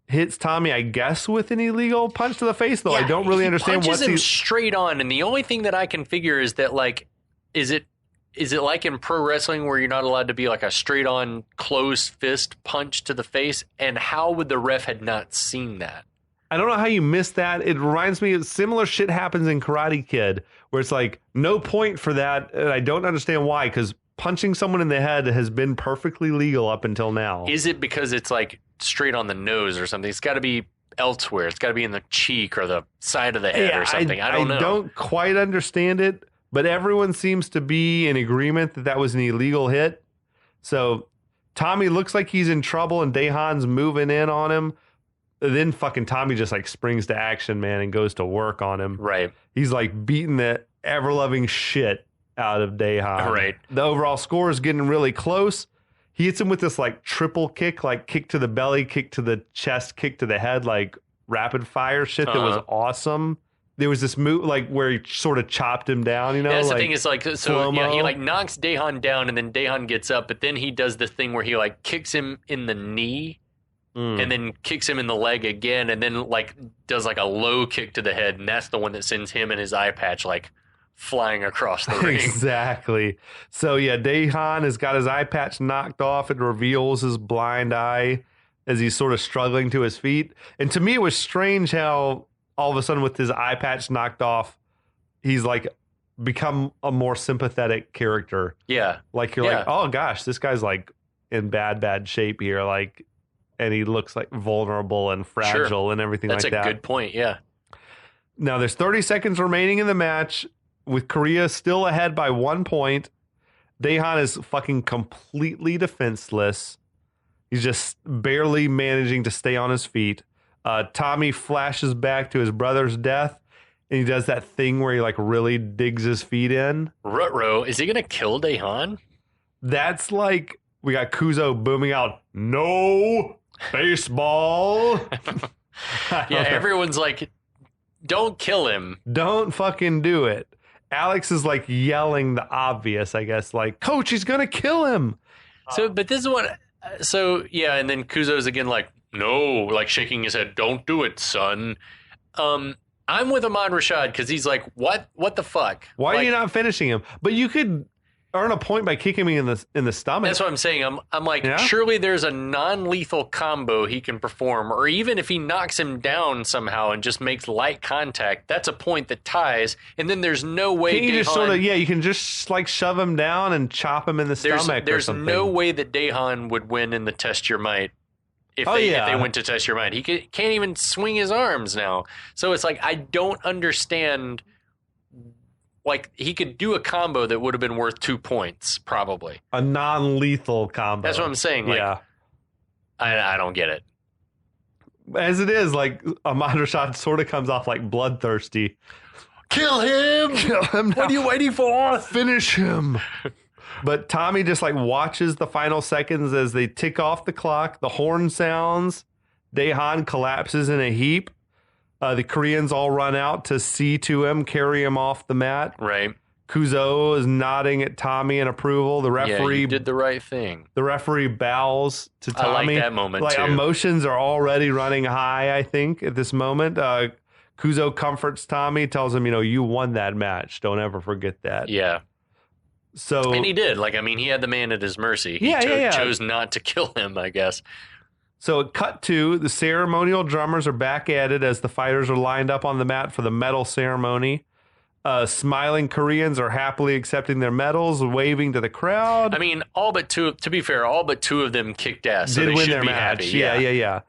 hits Tommy, I guess, with an illegal punch to the face, though I don't really understand
what's him straight on. And the only thing that I can figure is that, like, is it like in pro wrestling where you're not allowed to be like a straight on closed fist punch to the face? And how would the ref had not seen that?
I don't know how you missed that. It reminds me of similar shit happens in Karate Kid where it's like no point for that. And I don't understand why, because punching someone in the head has been perfectly legal up until now.
Is it because it's like straight on the nose or something? It's got to be elsewhere. It's got to be in the cheek or the side of the head or something. I don't know. I don't
quite understand it, but everyone seems to be in agreement that that was an illegal hit. So Tommy looks like he's in trouble and Dae Han's moving in on him. Then fucking Tommy just like springs to action, man, and goes to work on him.
Right.
He's like beating the ever-loving shit out of Dae Han.
Right.
The overall score is getting really close. He hits him with this like triple kick, like kick to the belly, kick to the chest, kick to the head, like rapid fire shit that was awesome. There was this move like where he sort of chopped him down, you know?
That's
like,
the thing is like, so yeah, he like knocks Dae Han down and then Dae Han gets up, but then he does this thing where he like kicks him in the knee and then kicks him in the leg again and then like does like a low kick to the head, and that's the one that sends him and his eye patch like flying across the ring.
Exactly. So yeah, Dae Han has got his eye patch knocked off. It reveals his blind eye as he's sort of struggling to his feet. And to me, it was strange how all of a sudden with his eye patch knocked off, he's like become a more sympathetic character.
Yeah.
Like you're like, oh gosh, this guy's like in bad shape here. Like, and he looks like vulnerable and fragile and everything like that.
That's a good point. Yeah.
Now there's 30 seconds remaining in the match with Korea still ahead by 1 point. Dae Han is fucking completely defenseless. He's just barely managing to stay on his feet. Tommy flashes back to his brother's death, and he does that thing where he like really digs his feet in.
Ruh-roh, is he going to kill Dae Han?
That's like, we got Kuzo booming out, "No baseball."
Yeah, everyone's like, don't kill him.
Don't fucking do it. Alex is like yelling the obvious, I guess, like, "Coach, he's going to kill him."
So, but this is what, so yeah, and then Kuzo's again like, "No," like shaking his head, "Don't do it, son." I'm with Ahmad Rashad because he's like, what the fuck?
Why are you not finishing him? But you could earn a point by kicking me in the stomach.
That's what I'm saying. I'm like, surely there's a non-lethal combo he can perform, or even if he knocks him down somehow and just makes light contact, that's a point that ties. And then there's no way.
You just you can just like shove him down and chop him in the stomach.
There's no way that Dae Han would win in the Test Your Might. If they went to Test Your Might, he can't even swing his arms now. So it's like, I don't understand. Like, he could do a combo that would have been worth 2 points, probably.
A non-lethal combo.
That's what I'm saying. Like, yeah. I don't get it.
As it is, like, Ahmad Rashad sort of comes off like bloodthirsty.
Kill him!
Kill him now.
What are you waiting for?
Finish him! But Tommy just, like, watches the final seconds as they tick off the clock. The horn sounds. Dae Han collapses in a heap. The Koreans all run out to see to him, carry him off the mat.
Right.
Kuzo is nodding at Tommy in approval. The referee
you did the right thing.
The referee bows to Tommy.
I like that moment, too.
Emotions are already running high, I think, at this moment. Kuzo comforts Tommy, tells him, you won that match. Don't ever forget that.
Yeah.
So,
and he did. He had the man at his mercy. He chose not to kill him, I guess.
So cut to the ceremonial drummers are back at it as the fighters are lined up on the mat for the medal ceremony. Smiling Koreans are happily accepting their medals, waving to the crowd.
I mean, all but two of them kicked ass. So
did
they
win
should
their
be
match.
Happy.
Yeah.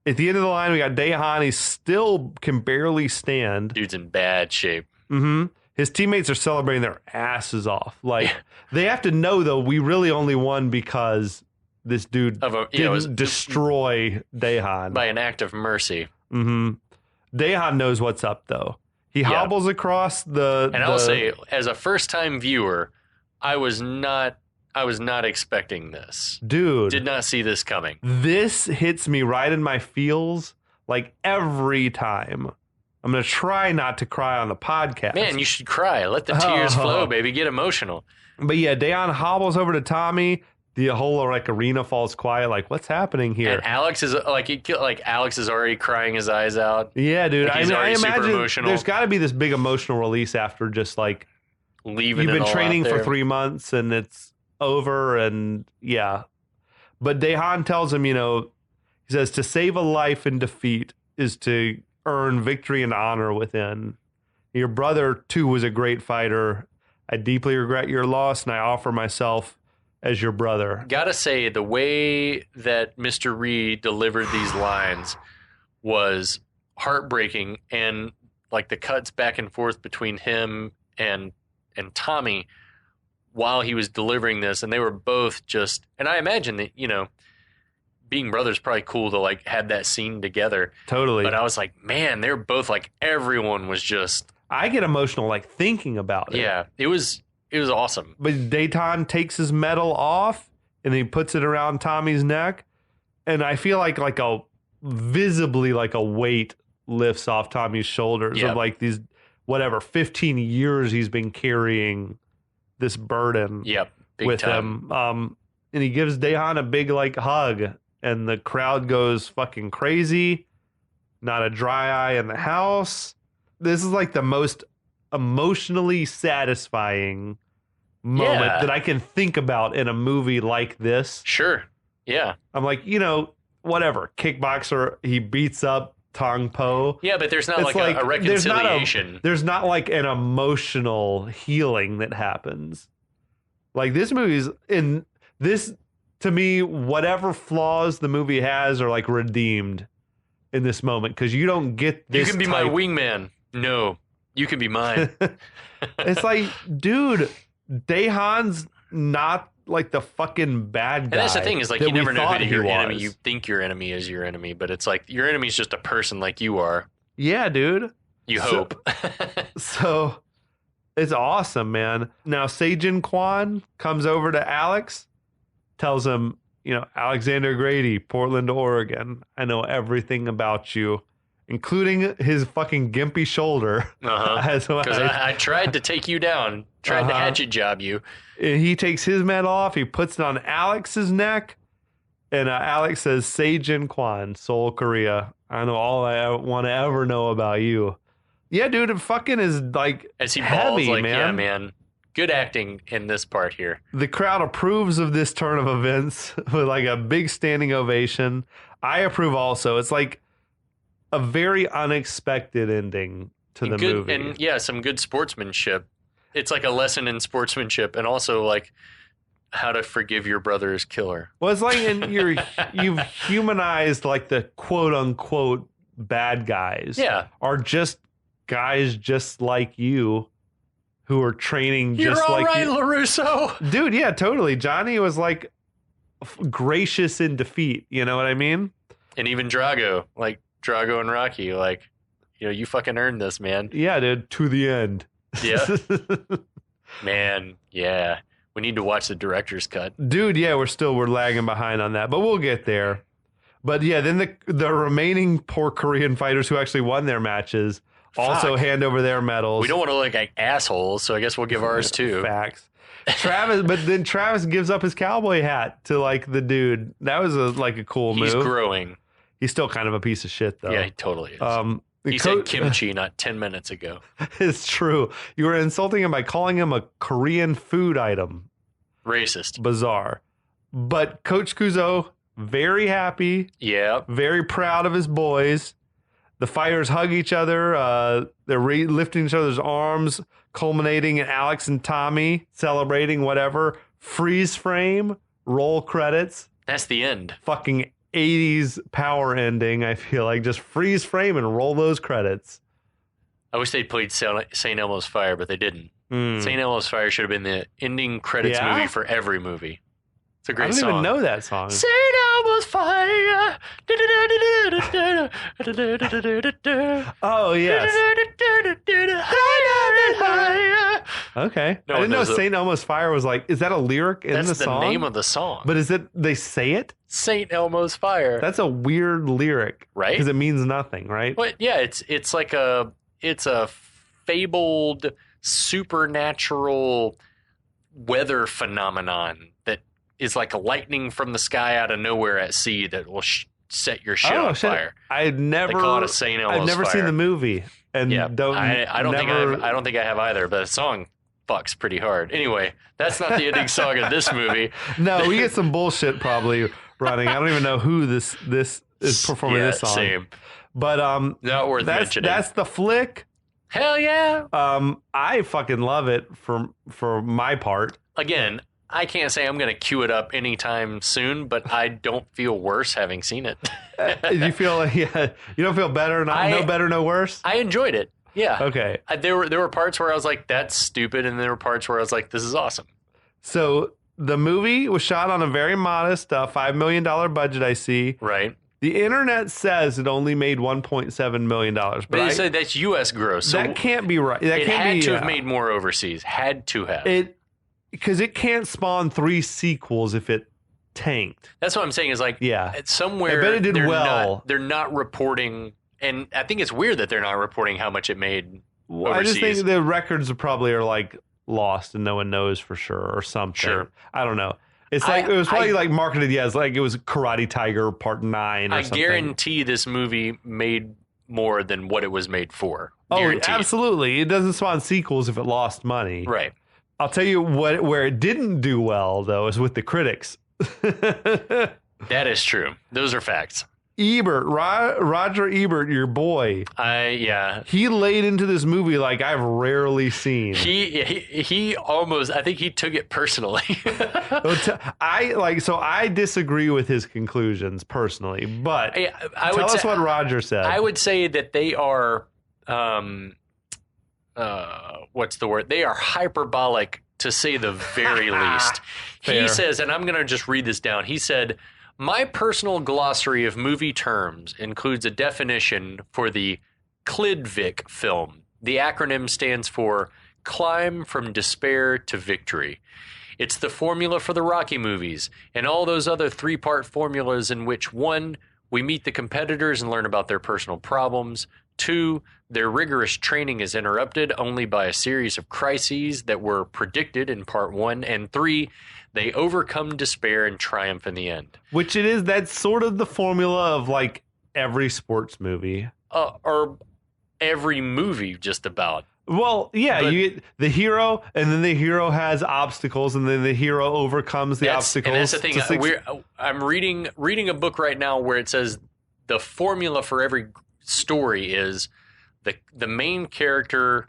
At the end of the line, we got Dae Han. He still can barely stand.
Dude's in bad shape.
Mm-hmm. His teammates are celebrating their asses off. They have to know, though, we really only won because this dude didn't destroy Dae Han.
By an act of mercy.
Mm-hmm. Dae Han knows what's up, though. He hobbles across the...
And I'll say, as a first-time viewer, I was not expecting this.
Dude.
Did not see this coming.
This hits me right in my feels every time. I'm going to try not to cry on the podcast.
Man, you should cry. Let the tears flow, baby. Get emotional.
But yeah, Dae Han hobbles over to Tommy. The whole arena falls quiet. What's happening here?
And Alex is Alex is already crying his eyes out.
Yeah, dude.
He's already super emotional.
There's got to be this big emotional release after just
leaving.
You've been training for 3 months and it's over, and yeah. But Dae Han tells him, he says to save a life in defeat is to earn victory and honor within. Your brother too was a great fighter. I deeply regret your loss, and I offer myself as your brother.
Gotta say, the way that Mr. Reed delivered these lines was heartbreaking, and the cuts back and forth between him and Tommy while he was delivering this, and they were both just, and I imagine that, being brothers probably cool to have that scene together.
Totally.
But I was like, man, they're both everyone was just.
I get emotional thinking about it.
Yeah, it was awesome.
But Dae Han takes his medal off and he puts it around Tommy's neck, and I feel visibly a weight lifts off Tommy's shoulders of these 15 years he's been carrying this burden with him. And he gives Dae Han a big hug, and the crowd goes fucking crazy. Not a dry eye in the house. This is the most emotionally satisfying moment that I can think about in a movie like this.
Sure. Yeah.
I'm whatever. Kickboxer, he beats up Tong Po.
Yeah, but there's not a reconciliation.
There's not an emotional healing that happens. This movie's in this, to me, whatever flaws the movie has are redeemed in this moment, because you don't get this.
You can be my wingman. No, you can be mine.
It's dude, Dae Han's not the fucking bad guy.
And that's the thing is you never know who your enemy.
Was.
You think your enemy is your enemy, but it's your enemy's just a person like you are.
Yeah, dude.
You hope.
So it's awesome, man. Now Sae Jin Kwon comes over to Alex, tells him, Alexander Grady, Portland, Oregon. I know everything about you, including his fucking gimpy shoulder.
Because I tried to take you down, tried to hatchet job you.
And he takes his medal off, he puts it on Alex's neck, and Alex says, Sae Jin Kwon, Seoul, Korea. I know all I want to ever know about you. Yeah, dude, it fucking is
as he
heavy,
balls,
man.
Yeah, man. Good acting in this part here.
The crowd approves of this turn of events with a big standing ovation. I approve also. It's a very unexpected ending to the movie.
And some good sportsmanship. It's a lesson in sportsmanship, and also how to forgive your brother's killer.
Well, it's you've humanized the quote unquote bad guys.
Yeah.
Are just guys just like you who are training just
You're all
like
right,
you.
LaRusso.
Dude, yeah, totally. Johnny was gracious in defeat. You know what I mean?
And even Drago, Drago and Rocky, you fucking earned this, man.
Yeah, dude, to the end.
Yeah. Man, yeah. We need to watch the director's cut.
Dude, yeah, we're lagging behind on that, but we'll get there. But yeah, then the remaining poor Korean fighters who actually won their matches also hand over their medals.
We don't want to look like assholes, so I guess we'll give ours too.
Facts. But then Travis gives up his cowboy hat to like the dude. That was a cool move.
He's growing.
He's still kind of a piece of shit though.
Yeah, he totally is. He said kimchi not 10 minutes ago.
It's true. You were insulting him by calling him a Korean food item.
Racist.
Bizarre. But Coach Kuzo, very happy.
Yeah.
Very proud of his boys. The fighters hug each other. They're lifting each other's arms, culminating in Alex and Tommy celebrating whatever. Freeze frame, roll credits.
That's the end.
Fucking 80s power ending, I feel like. Just freeze frame and roll those credits.
I wish they'd played St. Elmo's Fire, but they didn't. St. Elmo's Fire should have been the ending credits movie for every movie. It's a great song.
I don't even know that song.
St. Elmo's Fire.
Oh, yes. Okay.
No
I didn't know St. Elmo's Fire was like, is that a lyric in the song?
That's the name of the song.
But is it, they say it?
St. Elmo's Fire.
That's a weird lyric.
Right?
Because it means nothing, right?
But yeah, it's like a fabled supernatural weather phenomenon that is like a lightning from the sky out of nowhere at sea that will set your shit on fire.
They call it a St. Elmo's Fire. I've never seen the movie, and
I don't think I have either. But the song fucks pretty hard. Anyway, that's not the ending song of this movie.
No, we get some bullshit probably running. I don't even know who this is performing this song.
Same.
But
not worth mentioning.
That's the flick.
Hell yeah.
I fucking love it for my part.
Again, I can't say I'm going to queue it up anytime soon, but I don't feel worse having seen it.
You feel like you don't feel better, no better, no worse?
I enjoyed it. Yeah.
Okay.
There were parts where I was like, that's stupid, and there were parts where I was like, this is awesome.
So the movie was shot on a very modest $5 million budget, I see.
Right.
The internet says it only made $1.7 million. But
they said that's U.S. gross. So
that can't be right. That
it had to have made more overseas. Had to have.
Because it can't spawn 3 sequels if it tanked.
That's what I'm saying is like, somewhere
I bet it did well.
They're not reporting, and I think it's weird that they're not reporting how much it made overseas.
I just think the records probably are like lost and no one knows for sure or something. Sure. I don't know. It's like it was probably like marketed as like it was Karate Tiger Part 9 or something.
I guarantee this movie made more than what it was made for.
Guaranteed. Absolutely. It doesn't spawn sequels if it lost money.
Right.
I'll tell you where it didn't do well though is with the critics.
That is true. Those are facts.
Ebert, Roger Ebert, your boy. He laid into this movie like I've rarely seen.
He almost, I think he took it personally.
I disagree with his conclusions personally, but tell us what Roger said.
I would say that they are, what's the word? They are hyperbolic to say the very least.
Fair.
He says, and I'm going to just read this down. He said, my personal glossary of movie terms includes a definition for the Klidvik film. The acronym stands for Climb from Despair to Victory. It's the formula for the Rocky movies and all those other 3-part formulas in which 1, we meet the competitors and learn about their personal problems. 2, their rigorous training is interrupted only by a series of crises that were predicted in part 1. And 3, they overcome despair and triumph in the end.
Which it is, that's sort of the formula of like every sports movie.
Or every movie just about.
Well, yeah, you get the hero, and then the hero has obstacles, and then the hero overcomes the obstacles.
And that's the thing. I'm reading a book right now where it says the formula for every story is the main character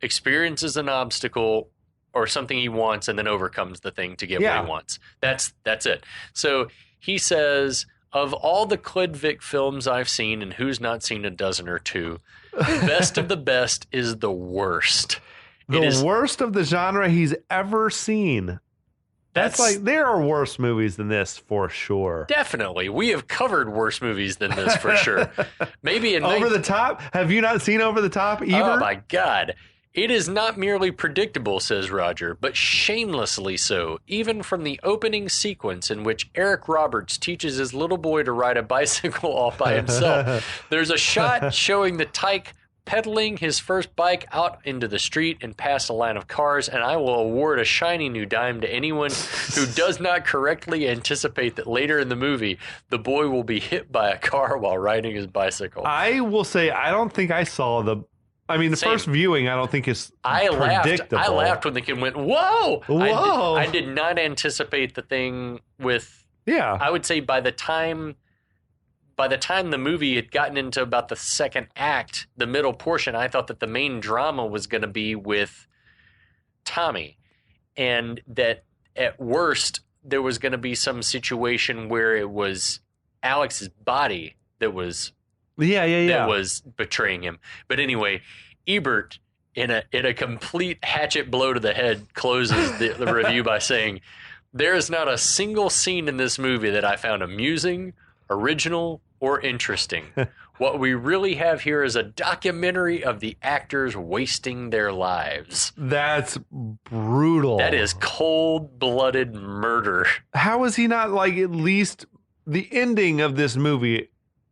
experiences an obstacle or something he wants and then overcomes the thing to get what he wants. That's it. So he says, of all the Klidvik films I've seen, and who's not seen a dozen or two, the best of the best is the worst.
The worst of the genre he's ever seen. That's like, there are worse movies than this for sure.
Definitely. We have covered worse movies than this for sure. Maybe in
Over the Top? Have you not seen Over the Top either?
Oh my God. It is not merely predictable, says Roger, but shamelessly so, even from the opening sequence in which Eric Roberts teaches his little boy to ride a bicycle all by himself. There's a shot showing the tyke pedaling his first bike out into the street and past a line of cars, and I will award a shiny new dime to anyone who does not correctly anticipate that later in the movie, the boy will be hit by a car while riding his bicycle.
I will say, I don't think I saw the first viewing, I don't think is predictable.
I laughed when the kid went, whoa!
Whoa!
I did not anticipate the thing with...
Yeah.
I would say by the time the movie had gotten into about the second act, the middle portion, I thought that the main drama was going to be with Tommy. And that at worst, there was going to be some situation where it was Alex's body that was... that was betraying him. But anyway, Ebert, in a complete hatchet blow to the head, closes the review by saying, "There is not a single scene in this movie that I found amusing, original, or interesting. What we really have here is a documentary of the actors wasting their lives."
That's brutal.
That is cold-blooded murder.
How is he not, like, at least the ending of this movie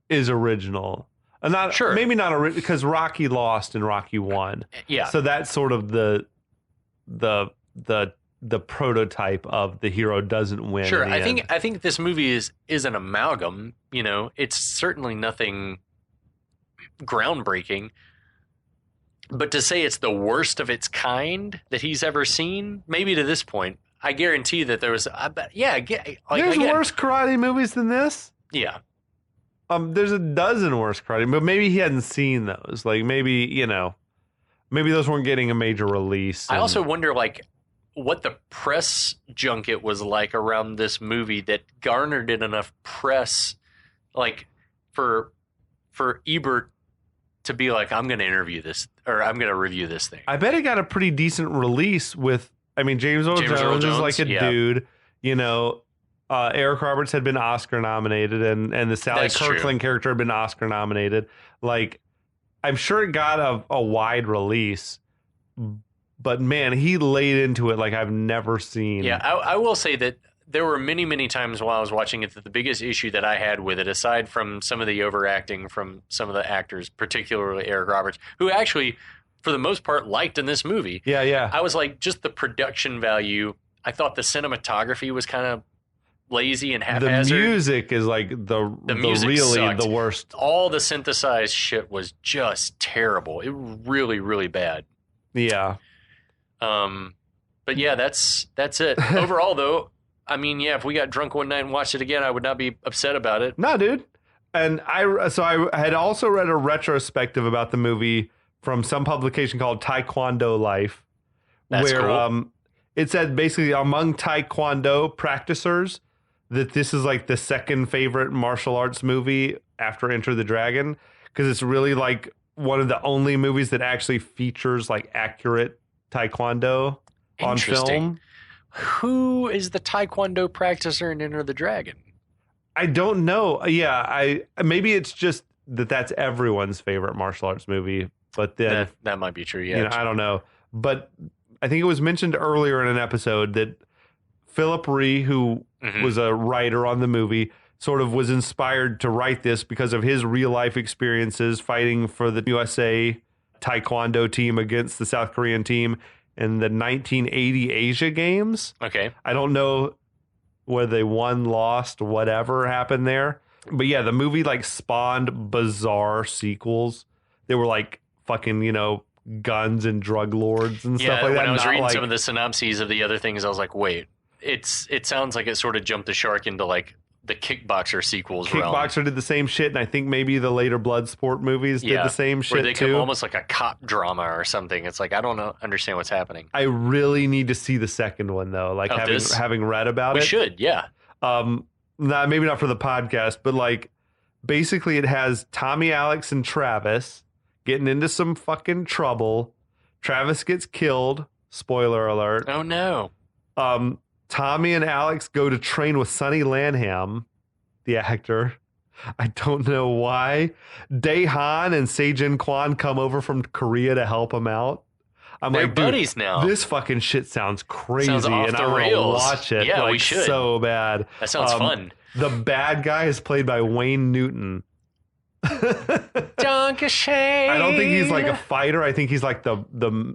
is original? Maybe not because Rocky lost and Rocky won.
Yeah.
So that's sort of the prototype of the hero doesn't win.
Sure. I think this movie is an amalgam. You know, it's certainly nothing groundbreaking. But to say it's the worst of its kind that he's ever seen, maybe to this point, I guarantee that there was.
There's worse karate movies than this.
Yeah.
There's a dozen worse karate, but maybe he hadn't seen those. Like maybe those weren't getting a major release.
I also wonder, like, what the press junket was like around this movie that garnered it enough press, like for Ebert to be like, I'm going to interview this, or I'm going to review this thing.
I bet it got a pretty decent release with. James Earl Jones is like a dude, Eric Roberts had been Oscar nominated, and the Sally Kirkland character had been Oscar nominated. Like, I'm sure it got a wide release, but man, he laid into it like I've never seen.
Yeah, I will say that there were many, many times while I was watching it that the biggest issue that I had with it, aside from some of the overacting from some of the actors, particularly Eric Roberts, who actually, for the most part, liked in this movie.
Yeah.
I was like, just the production value. I thought the cinematography was kind of lazy and haphazard.
The music is like the really
sucked.
The worst.
All the synthesized shit was just terrible. It was really, really bad.
Yeah.
But yeah, that's it. Overall, though, if we got drunk one night and watched it again, I would not be upset about it.
No, dude. And I had also read a retrospective about the movie from some publication called Taekwondo Life.
That's
where
cool.
It said basically among Taekwondo practicers that this is like the second favorite martial arts movie after Enter the Dragon, because it's really like one of the only movies that actually features like accurate Taekwondo on film.
Who is the Taekwondo practicer in Enter the Dragon?
I don't know. Yeah, maybe it's just that's everyone's favorite martial arts movie, but then
that might be true. Yeah,
I don't know. But I think it was mentioned earlier in an episode that Philip Ree, who was a writer on the movie, sort of was inspired to write this because of his real life experiences fighting for the USA Taekwondo team against the South Korean team in the 1980 Asia Games.
Okay.
I don't know whether they won, lost, whatever happened there. But yeah, the movie like spawned bizarre sequels. They were like fucking, guns and drug lords and stuff like that.
When I was reading some of the synopses of the other things, I was like, wait, it sounds like it sort of jumped the shark into like the Kickboxer sequels.
Kickboxer did the same shit, and I think maybe the later Bloodsport movies did the same shit,
where they
too.
Come almost like a cop drama or something. It's like, I don't understand what's happening.
I really need to see the second one, though. Like, having read about it.
We should, yeah.
Maybe not for the podcast, but like, basically it has Tommy, Alex, and Travis getting into some fucking trouble. Travis gets killed. Spoiler alert.
Oh, no.
Tommy and Alex go to train with Sonny Lanham, the actor. I don't know why. Dae Han and Sae Jin Kwon come over from Korea to help him out.
They're buddies now.
This fucking shit sounds crazy,
and I want to
watch it.
Yeah, we should.
So bad.
That sounds fun.
The bad guy is played by Wayne Newton.
Dankeschön.
I don't think he's like a fighter. I think he's like the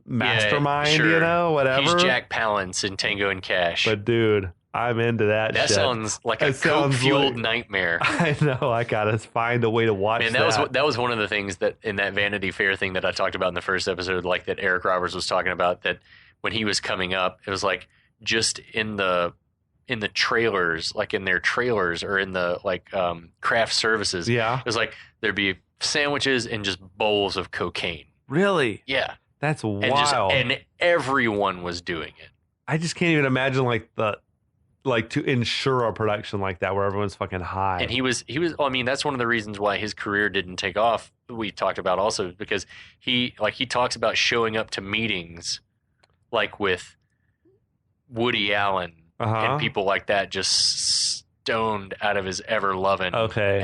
mastermind, whatever.
He's Jack Palance in Tango and Cash.
But dude, I'm into that.
That
shit.
Sounds like a coke-fueled nightmare.
I know. I gotta find a way to watch
that was one of the things that in that Vanity Fair thing that I talked about in the first episode, like that Eric Roberts was talking about, that when he was coming up, it was like just in the trailers, like in their trailers or in the craft services.
Yeah.
It was like there'd be sandwiches and just bowls of cocaine.
Really?
Yeah.
That's wild.
And everyone was doing it.
I just can't even imagine to ensure a production like that where everyone's fucking high.
And he was I mean, that's one of the reasons why his career didn't take off. We talked about also because he talks about showing up to meetings like with Woody Allen and people like that, just stoned out of his ever loving.
Okay.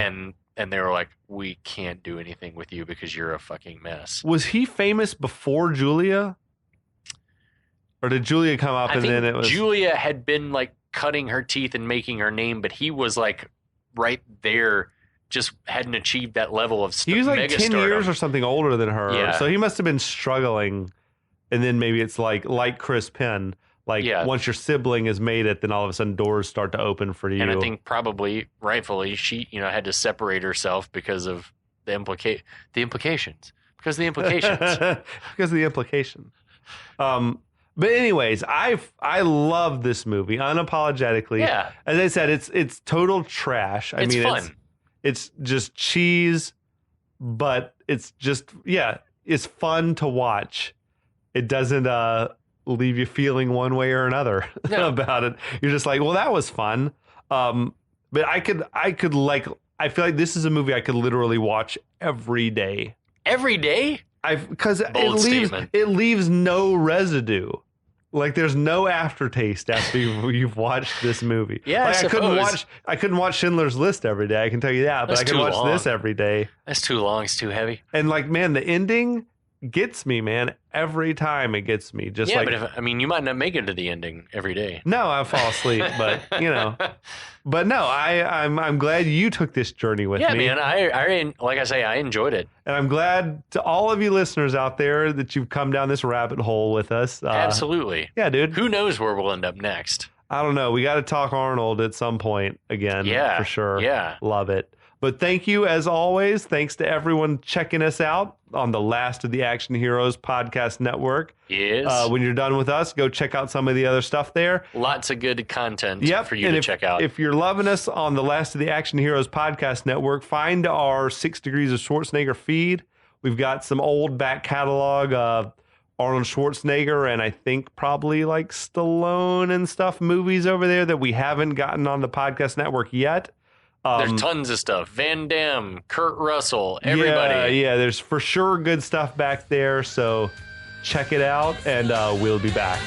And they were like, we can't do anything with you because you're a fucking mess.
Was he famous before Julia? Or did Julia come up then it was...
Julia had been like cutting her teeth and making her name, but he was like right there, just hadn't achieved that level of
He was like 10 years or something older than her.
Yeah.
So he must have been struggling. And then maybe it's like Chris Penn. Once your sibling has made it, then all of a sudden doors start to open for you.
And I think probably, rightfully, she had to separate herself because of the implications. Because of the implications.
Because of the implications. But anyways, I love this movie unapologetically.
Yeah.
As I said, it's total trash.
It's fun.
It's just cheese, but it's just it's fun to watch. It doesn't leave you feeling one way or another about it. You're just like, well, that was fun. But I feel like this is a movie I could literally watch every day.
Every day?
Because it leaves no residue. Like there's no aftertaste after you've watched this movie.
Yeah,
I couldn't watch Schindler's List every day. I can tell you that. But I can watch this every day.
That's too long. It's too heavy.
And man, the ending gets me, man. Every time it gets me. Just
but you might not make it to the ending every day.
No, I fall asleep. But but no, I'm glad you took this journey with me.
Yeah, man. I like I say, I enjoyed it,
and I'm glad to all of you listeners out there that you've come down this rabbit hole with us.
Absolutely.
Yeah, dude.
Who knows where we'll end up next?
I don't know. We got to talk Arnold at some point again.
Yeah,
for sure.
Yeah,
love it. But thank you, as always. Thanks to everyone checking us out on the Last of the Action Heroes podcast network.
Yes.
When you're done with us, go check out some of the other stuff there.
Lots of good content for you to check out.
If you're loving us on the Last of the Action Heroes podcast network, find our 6 Degrees of Schwarzenegger feed. We've got some old back catalog of Arnold Schwarzenegger and I think probably like Stallone and stuff movies over there that we haven't gotten on the podcast network yet.
There's tons of stuff. Van Damme, Kurt Russell, everybody.
Yeah, there's for sure good stuff back there. So check it out, and we'll be back.